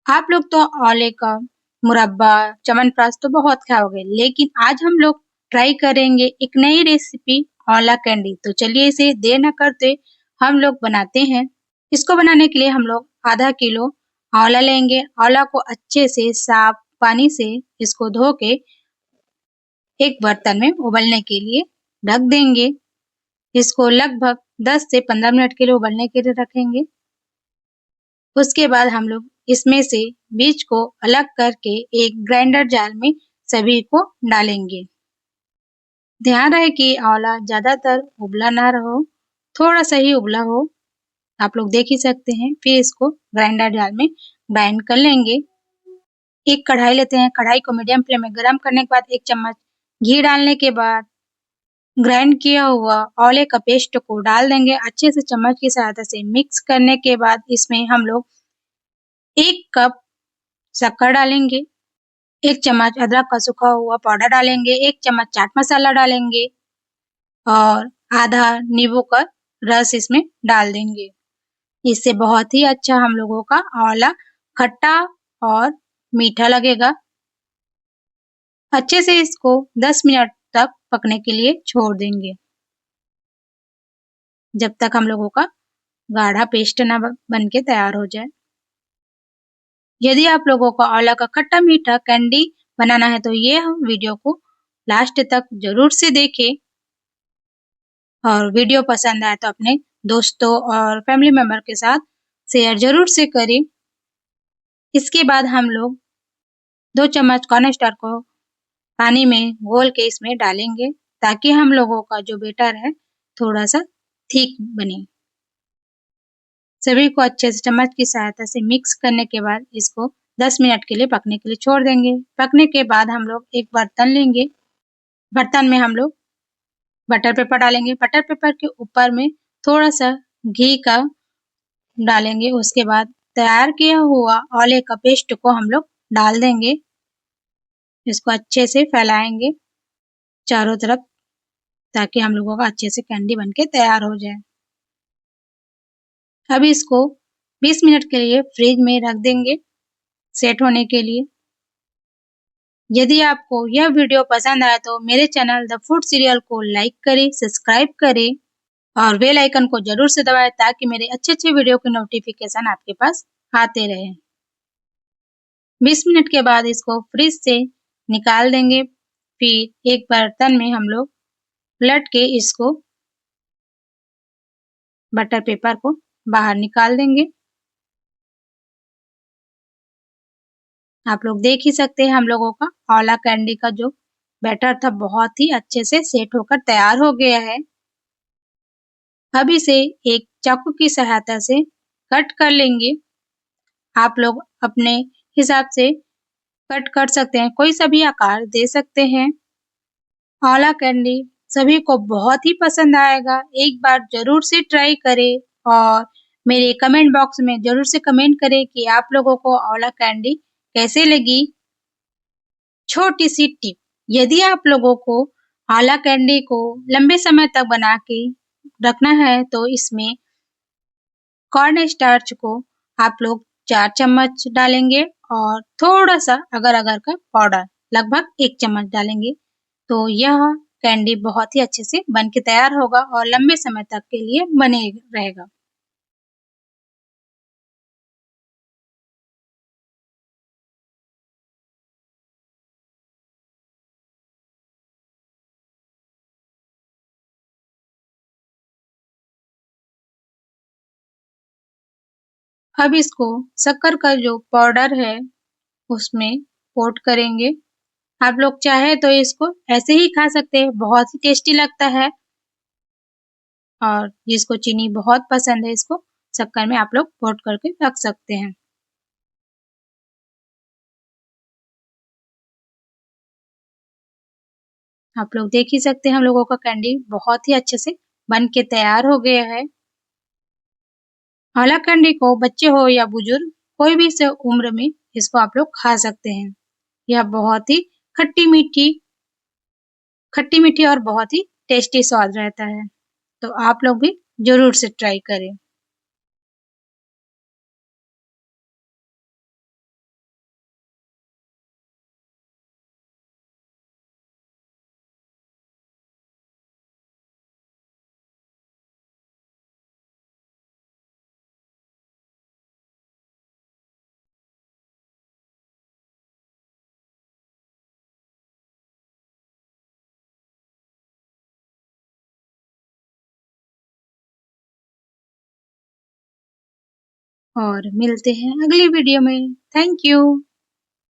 आप लोग तो आंवले का मुरब्बा, च्यवनप्राश तो बहुत खाओगे, लेकिन आज हम लोग ट्राई करेंगे एक नई रेसिपी आंवला कैंडी। तो चलिए इसे देर न करते हम लोग बनाते हैं। इसको बनाने के लिए हम लोग आधा किलो आंवला लेंगे। आंवला को अच्छे से साफ पानी से इसको धो के एक बर्तन में उबलने के लिए रख देंगे। इसको लगभग 10 से 15 मिनट के लिए उबलने के लिए रखेंगे। उसके बाद हम लोग इसमें से बीज को अलग करके एक ग्राइंडर जार में सभी को डालेंगे। ध्यान रहे कि आंवला ज्यादातर उबला ना रहो, थोड़ा सा ही उबला हो। आप लोग देख ही सकते हैं। फिर इसको ग्राइंडर जार में ग्राइंड कर लेंगे। एक कढ़ाई लेते हैं। कढ़ाई को मीडियम फ्लेम में गर्म करने के बाद 1 चम्मच घी डालने के बाद ग्राइंड किया हुआ आंवले का पेस्ट को डाल देंगे। अच्छे से चम्मच की सहायता से मिक्स करने के बाद इसमें हम लोग 1 कप शक्कर डालेंगे, 1 चम्मच अदरक का सूखा हुआ पाउडर डालेंगे, 1 चम्मच चाट मसाला डालेंगे और आधा नींबू का रस इसमें डाल देंगे। इससे बहुत ही अच्छा हम लोगों का आंवला खट्टा और मीठा लगेगा। अच्छे से इसको 10 मिनट तक पकने के लिए छोड़ देंगे, जब तक हम लोगों का गाढ़ा पेस्ट ना बन के तैयार हो जाए। यदि आप लोगों को आंवला का खट्टा मीठा कैंडी बनाना है तो ये वीडियो को लास्ट तक जरूर से देखें और वीडियो पसंद आए तो अपने दोस्तों और फैमिली मेंबर के साथ शेयर जरूर से करें। इसके बाद हम लोग 2 चम्मच कॉर्नस्टार्च को पानी में घोल के इसमें डालेंगे, ताकि हम लोगों का जो बैटर है थोड़ा सा थिक बने। सभी को अच्छे से चम्मच की सहायता से मिक्स करने के बाद इसको 10 मिनट के लिए पकने के लिए छोड़ देंगे। पकने के बाद हम लोग एक बर्तन लेंगे। बर्तन में हम लोग बटर पेपर डालेंगे। बटर पेपर के ऊपर में थोड़ा सा घी का डालेंगे। उसके बाद तैयार किया हुआ आंवले का पेस्ट को हम लोग डाल देंगे। इसको अच्छे से फैलाएंगे चारों तरफ, ताकि हम लोगों का अच्छे से कैंडी बनके तैयार हो जाए। अब इसको 20 मिनट के लिए फ्रिज में रख देंगे सेट होने के लिए। यदि आपको यह वीडियो पसंद आए तो मेरे चैनल द फूड सीरियल को लाइक करें, सब्सक्राइब करें और बेल आइकन को जरूर से दबाएं, ताकि मेरे अच्छे वीडियो के नोटिफिकेशन आपके पास आते रहे। 20 मिनट के बाद इसको फ्रिज से निकाल देंगे। फिर एक बर्तन में हम लोग पलट के इसको बटर पेपर को बाहर निकाल देंगे। आप लोग देख ही सकते हैं हम लोगों का आंवला कैंडी का जो बैटर था बहुत ही अच्छे से सेट होकर तैयार हो गया है। अब इसे एक चाकू की सहायता से कट कर लेंगे। आप लोग अपने हिसाब से कट कर सकते हैं, कोई सा भी आकार दे सकते हैं। आंवला कैंडी सभी को बहुत ही पसंद आएगा। एक बार जरूर से ट्राई करें और मेरे कमेंट बॉक्स में जरूर से कमेंट करें कि आप लोगों को आंवला कैंडी कैसे लगी। छोटी सी टिप, यदि आप लोगों को आंवला कैंडी को लंबे समय तक बना के रखना है तो इसमें कॉर्न स्टार्च को आप लोग 4 चम्मच डालेंगे और थोड़ा सा अगर अगर का पाउडर लगभग 1 चम्मच डालेंगे, तो यह कैंडी बहुत ही अच्छे से बन के तैयार होगा और लंबे समय तक के लिए बने रहेगा। अब इसको शक्कर का जो पाउडर है उसमें कोट करेंगे। आप लोग चाहे तो इसको ऐसे ही खा सकते हैं, बहुत ही टेस्टी लगता है। और जिसको चीनी बहुत पसंद है इसको शक्कर में आप लोग कोट करके रख सकते हैं। आप लोग देख ही सकते हैं हम लोगों का कैंडी बहुत ही अच्छे से बन के तैयार हो गया है। आंवला कैंडी को बच्चे हो या बुजुर्ग कोई भी से उम्र में इसको आप लोग खा सकते हैं। यह बहुत ही खट्टी मीठी और बहुत ही टेस्टी स्वाद रहता है। तो आप लोग भी जरूर से ट्राई करें। और मिलते हैं अगली वीडियो में। Thank you.